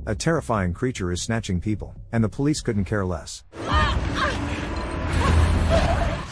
A terrifying creature is snatching people, and the police couldn't care less.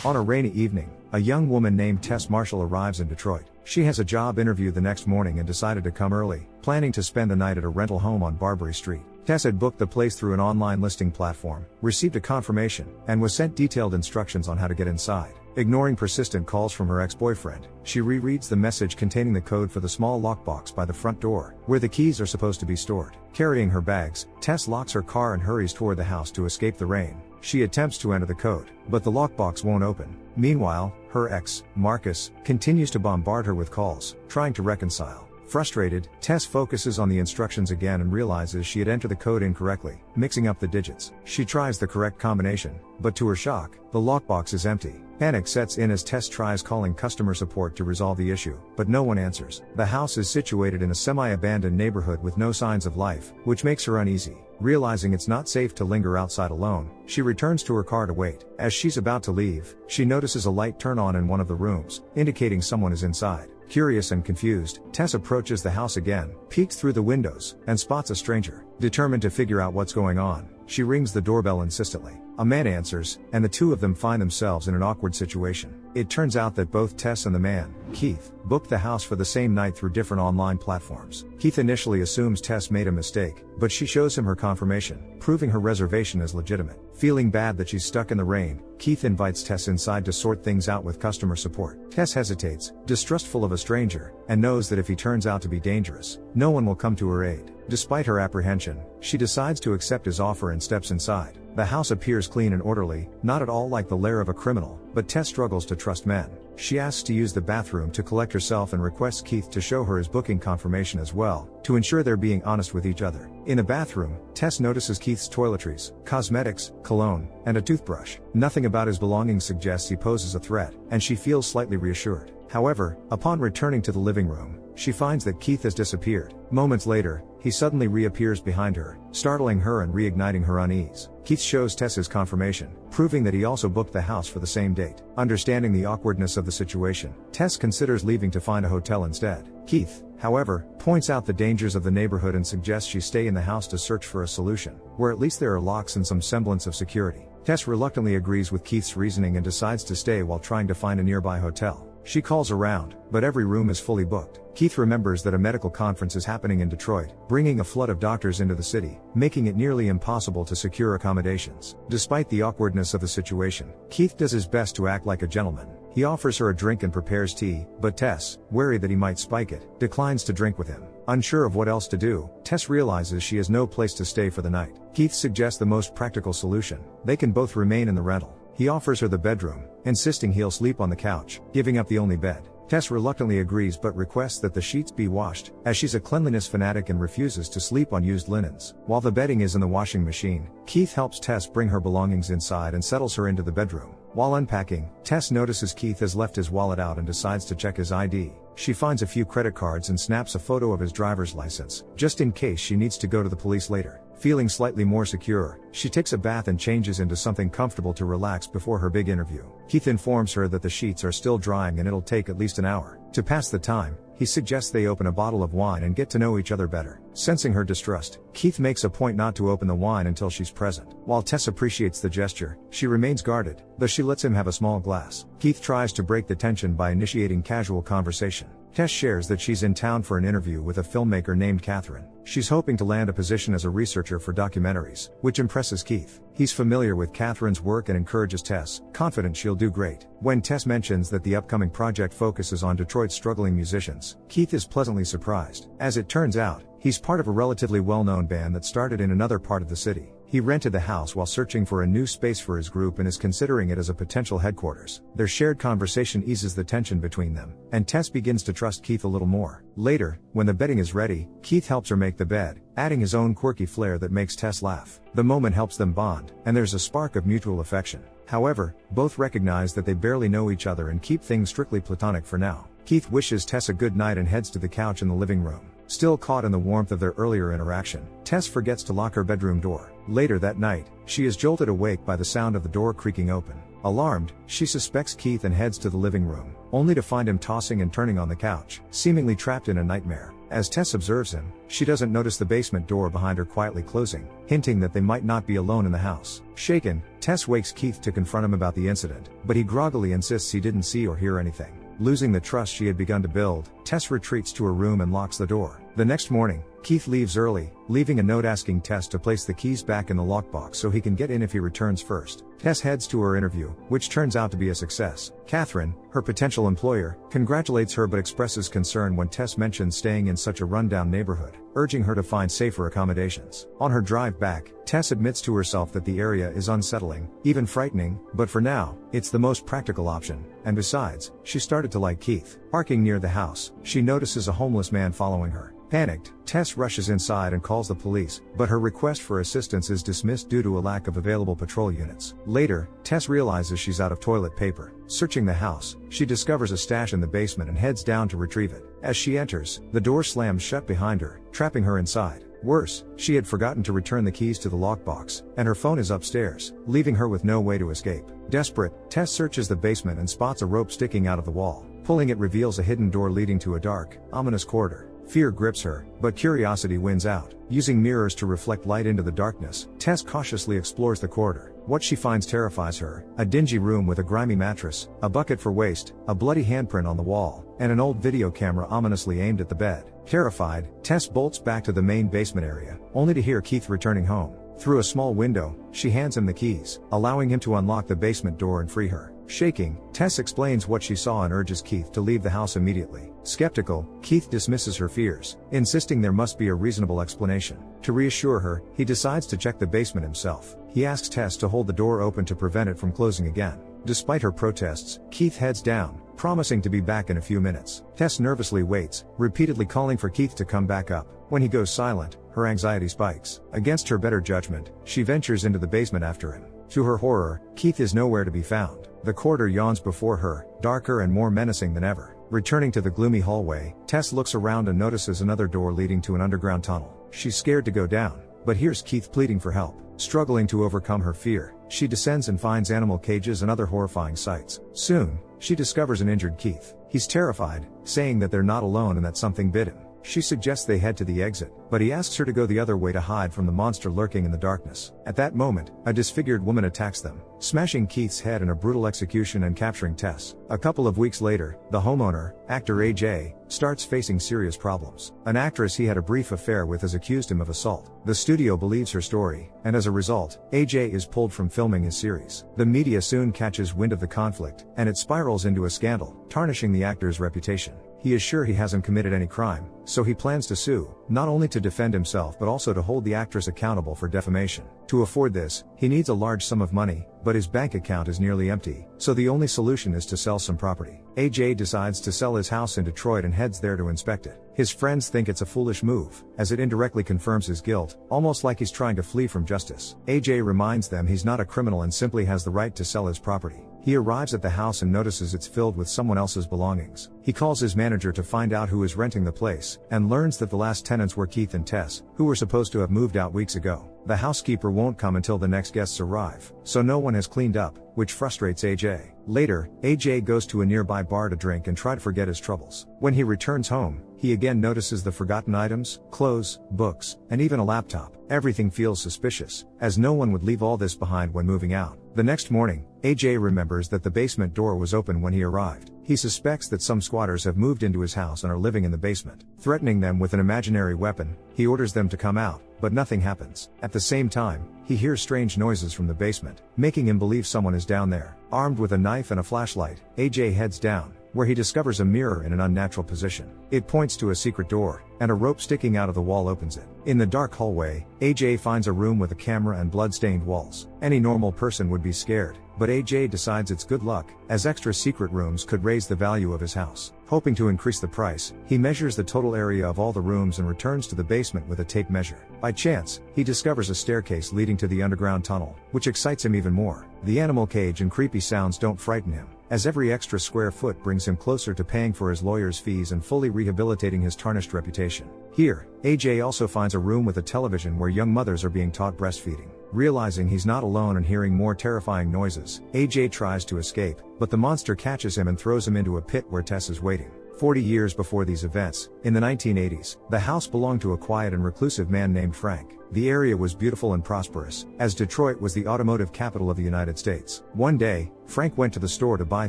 On a rainy evening, a young woman named Tess Marshall arrives in Detroit. She has a job interview the next morning and decided to come early, planning to spend the night at a rental home on Barbary Street. Tess had booked the place through an online listing platform, received a confirmation, and was sent detailed instructions on how to get inside. Ignoring persistent calls from her ex-boyfriend, she rereads the message containing the code for the small lockbox by the front door, where the keys are supposed to be stored. Carrying her bags, Tess locks her car and hurries toward the house to escape the rain. She attempts to enter the code, but the lockbox won't open. Meanwhile, her ex, Marcus, continues to bombard her with calls, trying to reconcile. Frustrated, Tess focuses on the instructions again and realizes she had entered the code incorrectly, mixing up the digits. She tries the correct combination, but to her shock, the lockbox is empty. Panic sets in as Tess tries calling customer support to resolve the issue, but no one answers. The house is situated in a semi-abandoned neighborhood with no signs of life, which makes her uneasy. Realizing it's not safe to linger outside alone, she returns to her car to wait. As she's about to leave, she notices a light turn on in one of the rooms, indicating someone is inside. Curious and confused, Tess approaches the house again, peeks through the windows, and spots a stranger. Determined to figure out what's going on, she rings the doorbell insistently. A man answers, and the two of them find themselves in an awkward situation. It turns out that both Tess and the man, Keith, booked the house for the same night through different online platforms. Keith initially assumes Tess made a mistake, but she shows him her confirmation, proving her reservation is legitimate. Feeling bad that she's stuck in the rain, Keith invites Tess inside to sort things out with customer support. Tess hesitates, distrustful of a stranger, and knows that if he turns out to be dangerous, no one will come to her aid. Despite her apprehension, she decides to accept his offer and steps inside. The house appears clean and orderly, not at all like the lair of a criminal, but Tess struggles to trust men. She asks to use the bathroom to collect herself and requests Keith to show her his booking confirmation as well, to ensure they're being honest with each other. In the bathroom, Tess notices Keith's toiletries, cosmetics, cologne, and a toothbrush. Nothing about his belongings suggests he poses a threat, and she feels slightly reassured. However, upon returning to the living room, she finds that Keith has disappeared. Moments later, he suddenly reappears behind her, startling her and reigniting her unease. Keith shows Tess his confirmation, proving that he also booked the house for the same date. Understanding the awkwardness of the situation, Tess considers leaving to find a hotel instead. Keith, however, points out the dangers of the neighborhood and suggests she stay in the house to search for a solution, where at least there are locks and some semblance of security. Tess reluctantly agrees with Keith's reasoning and decides to stay while trying to find a nearby hotel. She calls around, but every room is fully booked. Keith remembers that a medical conference is happening in Detroit, bringing a flood of doctors into the city, making it nearly impossible to secure accommodations. Despite the awkwardness of the situation, Keith does his best to act like a gentleman. He offers her a drink and prepares tea, but Tess, wary that he might spike it, declines to drink with him. Unsure of what else to do, Tess realizes she has no place to stay for the night. Keith suggests the most practical solution: they can both remain in the rental. He offers her the bedroom, insisting he'll sleep on the couch, giving up the only bed. Tess reluctantly agrees but requests that the sheets be washed, as she's a cleanliness fanatic and refuses to sleep on used linens. While the bedding is in the washing machine, Keith helps Tess bring her belongings inside and settles her into the bedroom. While unpacking, Tess notices Keith has left his wallet out and decides to check his ID. She finds a few credit cards and snaps a photo of his driver's license, just in case she needs to go to the police later. Feeling slightly more secure, she takes a bath and changes into something comfortable to relax before her big interview. Keith informs her that the sheets are still drying and it'll take at least an hour. To pass the time, he suggests they open a bottle of wine and get to know each other better. Sensing her distrust, Keith makes a point not to open the wine until she's present. While Tess appreciates the gesture, she remains guarded, though she lets him have a small glass. Keith tries to break the tension by initiating casual conversation. Tess shares that she's in town for an interview with a filmmaker named Catherine. She's hoping to land a position as a researcher for documentaries, which impresses Keith. He's familiar with Catherine's work and encourages Tess, confident she'll do great. When Tess mentions that the upcoming project focuses on Detroit's struggling musicians, Keith is pleasantly surprised. As it turns out, he's part of a relatively well-known band that started in another part of the city. He rented the house while searching for a new space for his group and is considering it as a potential headquarters. Their shared conversation eases the tension between them, and Tess begins to trust Keith a little more. Later, when the bedding is ready, Keith helps her make the bed, adding his own quirky flair that makes Tess laugh. The moment helps them bond, and there's a spark of mutual affection. However, both recognize that they barely know each other and keep things strictly platonic for now. Keith wishes Tess a good night and heads to the couch in the living room. Still caught in the warmth of their earlier interaction, Tess forgets to lock her bedroom door. Later that night, she is jolted awake by the sound of the door creaking open. Alarmed, she suspects Keith and heads to the living room, only to find him tossing and turning on the couch, seemingly trapped in a nightmare. As Tess observes him, she doesn't notice the basement door behind her quietly closing, hinting that they might not be alone in the house. Shaken, Tess wakes Keith to confront him about the incident, but he groggily insists he didn't see or hear anything. Losing the trust she had begun to build, Tess retreats to her room and locks the door. The next morning, Keith leaves early, leaving a note asking Tess to place the keys back in the lockbox so he can get in if he returns first. Tess heads to her interview, which turns out to be a success. Catherine, her potential employer, congratulates her but expresses concern when Tess mentions staying in such a rundown neighborhood, urging her to find safer accommodations. On her drive back, Tess admits to herself that the area is unsettling, even frightening, but for now, it's the most practical option, and besides, she started to like Keith. Parking near the house, she notices a homeless man following her. Panicked, Tess rushes inside and calls the police, but her request for assistance is dismissed due to a lack of available patrol units. Later, Tess realizes she's out of toilet paper. Searching the house, she discovers a stash in the basement and heads down to retrieve it. As she enters, the door slams shut behind her, trapping her inside. Worse, she had forgotten to return the keys to the lockbox, and her phone is upstairs, leaving her with no way to escape. Desperate, Tess searches the basement and spots a rope sticking out of the wall. Pulling it reveals a hidden door leading to a dark, ominous corridor. Fear grips her, but curiosity wins out. Using mirrors to reflect light into the darkness, Tess cautiously explores the corridor. What she finds terrifies her: a dingy room with a grimy mattress, a bucket for waste, a bloody handprint on the wall, and an old video camera ominously aimed at the bed. Terrified, Tess bolts back to the main basement area, only to hear Keith returning home. Through a small window, she hands him the keys, allowing him to unlock the basement door and free her. Shaking, Tess explains what she saw and urges Keith to leave the house immediately. Skeptical, Keith dismisses her fears, insisting there must be a reasonable explanation. To reassure her, he decides to check the basement himself. He asks Tess to hold the door open to prevent it from closing again. Despite her protests, Keith heads down, promising to be back in a few minutes. Tess nervously waits, repeatedly calling for Keith to come back up. When he goes silent, her anxiety spikes. Against her better judgment, she ventures into the basement after him. To her horror, Keith is nowhere to be found. The corridor yawns before her, darker and more menacing than ever. Returning to the gloomy hallway, Tess looks around and notices another door leading to an underground tunnel. She's scared to go down, but hears Keith pleading for help. Struggling to overcome her fear, she descends and finds animal cages and other horrifying sights. Soon, she discovers an injured Keith. He's terrified, saying that they're not alone and that something bit him. She suggests they head to the exit, but he asks her to go the other way to hide from the monster lurking in the darkness. At that moment, a disfigured woman attacks them, smashing Keith's head in a brutal execution and capturing Tess. A couple of weeks later, the homeowner, actor AJ, starts facing serious problems. An actress he had a brief affair with has accused him of assault. The studio believes her story, and as a result, AJ is pulled from filming his series. The media soon catches wind of the conflict, and it spirals into a scandal, tarnishing the actor's reputation. He is sure he hasn't committed any crime, so he plans to sue, not only to defend himself but also to hold the actress accountable for defamation. To afford this, he needs a large sum of money, but his bank account is nearly empty, so the only solution is to sell some property. AJ decides to sell his house in Detroit and heads there to inspect it. His friends think it's a foolish move, as it indirectly confirms his guilt, almost like he's trying to flee from justice. AJ reminds them he's not a criminal and simply has the right to sell his property. He arrives at the house and notices it's filled with someone else's belongings. He calls his manager to find out who is renting the place, and learns that the last tenants were Keith and Tess, who were supposed to have moved out weeks ago. The housekeeper won't come until the next guests arrive, so no one has cleaned up, which frustrates AJ. Later, AJ goes to a nearby bar to drink and try to forget his troubles. When he returns home, he again notices the forgotten items, clothes, books, and even a laptop. Everything feels suspicious, as no one would leave all this behind when moving out. The next morning, AJ remembers that the basement door was open when he arrived. He suspects that some squatters have moved into his house and are living in the basement. Threatening them with an imaginary weapon, he orders them to come out, but nothing happens. At the same time, he hears strange noises from the basement, making him believe someone is down there. Armed with a knife and a flashlight, AJ heads down, where he discovers a mirror in an unnatural position. It points to a secret door, and a rope sticking out of the wall opens it. In the dark hallway, AJ finds a room with a camera and blood-stained walls. Any normal person would be scared, but AJ decides it's good luck, as extra secret rooms could raise the value of his house. Hoping to increase the price, he measures the total area of all the rooms and returns to the basement with a tape measure. By chance, he discovers a staircase leading to the underground tunnel, which excites him even more. The animal cage and creepy sounds don't frighten him, as every extra square foot brings him closer to paying for his lawyer's fees and fully rehabilitating his tarnished reputation. Here, AJ also finds a room with a television where young mothers are being taught breastfeeding. Realizing he's not alone and hearing more terrifying noises, AJ tries to escape, but the monster catches him and throws him into a pit where Tess is waiting. 40 years before these events, in the 1980s, the house belonged to a quiet and reclusive man named Frank. The area was beautiful and prosperous, as Detroit was the automotive capital of the United States. One day, Frank went to the store to buy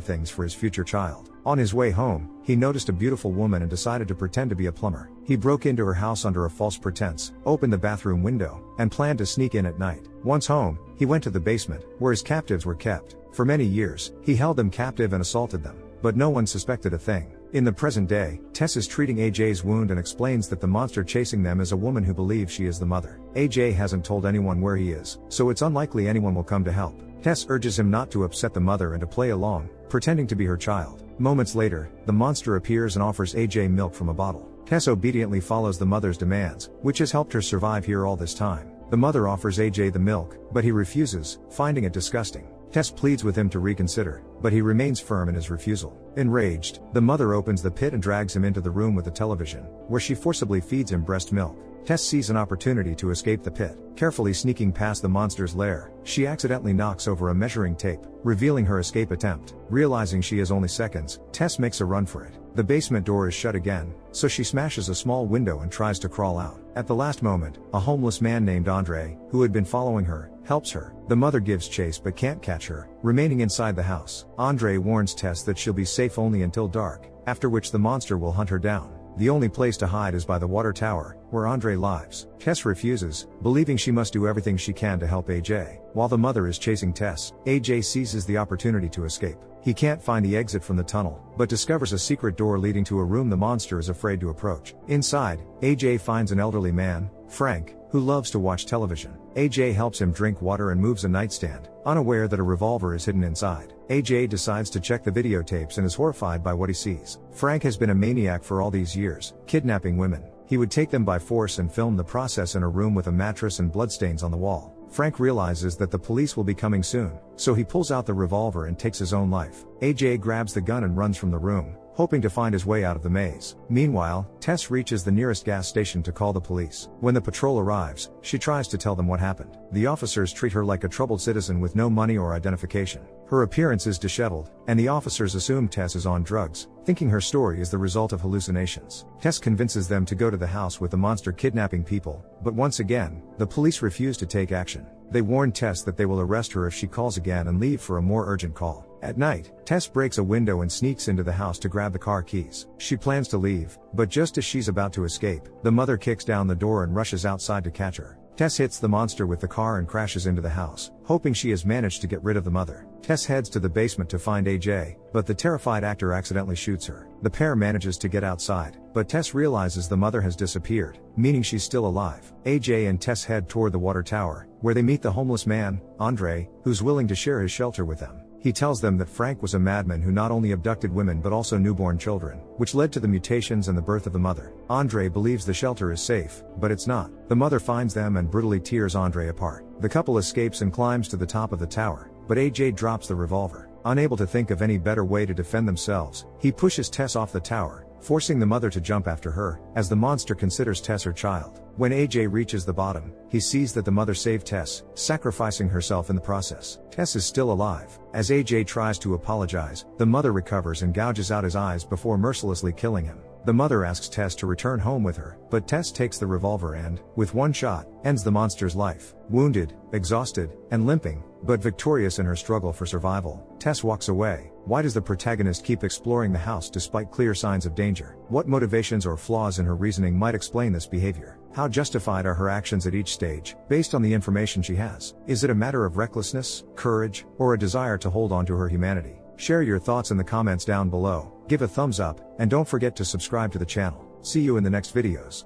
things for his future child. On his way home, he noticed a beautiful woman and decided to pretend to be a plumber. He broke into her house under a false pretense, opened the bathroom window, and planned to sneak in at night. Once home, he went to the basement, where his captives were kept. For many years, he held them captive and assaulted them, but no one suspected a thing. In the present day, Tess is treating AJ's wound and explains that the monster chasing them is a woman who believes she is the mother. AJ hasn't told anyone where he is, so it's unlikely anyone will come to help. Tess urges him not to upset the mother and to play along, pretending to be her child. Moments later, the monster appears and offers AJ milk from a bottle. Tess obediently follows the mother's demands, which has helped her survive here all this time. The mother offers AJ the milk, but he refuses, finding it disgusting. Tess pleads with him to reconsider, but he remains firm in his refusal. Enraged, the mother opens the pit and drags him into the room with the television, where she forcibly feeds him breast milk. Tess sees an opportunity to escape the pit. Carefully sneaking past the monster's lair, she accidentally knocks over a measuring tape, revealing her escape attempt. Realizing she has only seconds, Tess makes a run for it. The basement door is shut again, so she smashes a small window and tries to crawl out. At the last moment, a homeless man named Andre, who had been following her, helps her. The mother gives chase but can't catch her, remaining inside the house. Andre warns Tess that she'll be safe only until dark, after which the monster will hunt her down. The only place to hide is by the water tower, where Andre lives. Tess refuses, believing she must do everything she can to help AJ. While the mother is chasing Tess, AJ seizes the opportunity to escape. He can't find the exit from the tunnel, but discovers a secret door leading to a room the monster is afraid to approach. Inside, AJ finds an elderly man, Frank, who loves to watch television. AJ helps him drink water and moves a nightstand, unaware that a revolver is hidden inside. AJ decides to check the videotapes and is horrified by what he sees. Frank has been a maniac for all these years, kidnapping women. He would take them by force and film the process in a room with a mattress and bloodstains on the wall. Frank realizes that the police will be coming soon, so he pulls out the revolver and takes his own life. AJ grabs the gun and runs from the room, hoping to find his way out of the maze. Meanwhile, Tess reaches the nearest gas station to call the police. When the patrol arrives, she tries to tell them what happened. The officers treat her like a troubled citizen with no money or identification. Her appearance is disheveled, and the officers assume Tess is on drugs, thinking her story is the result of hallucinations. Tess convinces them to go to the house with the monster kidnapping people, but once again, the police refuse to take action. They warn Tess that they will arrest her if she calls again and leave for a more urgent call. At night, Tess breaks a window and sneaks into the house to grab the car keys. She plans to leave, but just as she's about to escape, the mother kicks down the door and rushes outside to catch her. Tess hits the monster with the car and crashes into the house, hoping she has managed to get rid of the mother. Tess heads to the basement to find AJ, but the terrified actor accidentally shoots her. The pair manages to get outside, but Tess realizes the mother has disappeared, meaning she's still alive. AJ and Tess head toward the water tower, where they meet the homeless man, Andre, who's willing to share his shelter with them. He tells them that Frank was a madman who not only abducted women but also newborn children, which led to the mutations and the birth of the mother. Andre believes the shelter is safe, but it's not. The mother finds them and brutally tears Andre apart. The couple escapes and climbs to the top of the tower, but AJ drops the revolver. Unable to think of any better way to defend themselves, he pushes Tess off the tower, forcing the mother to jump after her, as the monster considers Tess her child. When AJ reaches the bottom, he sees that the mother saved Tess, sacrificing herself in the process. Tess is still alive. As AJ tries to apologize, the mother recovers and gouges out his eyes before mercilessly killing him. The mother asks Tess to return home with her, but Tess takes the revolver and, with one shot, ends the monster's life. Wounded, exhausted, and limping, but victorious in her struggle for survival, Tess walks away. Why does the protagonist keep exploring the house despite clear signs of danger? What motivations or flaws in her reasoning might explain this behavior? How justified are her actions at each stage, based on the information she has? Is it a matter of recklessness, courage, or a desire to hold on to her humanity? Share your thoughts in the comments down below, give a thumbs up, and don't forget to subscribe to the channel. See you in the next videos.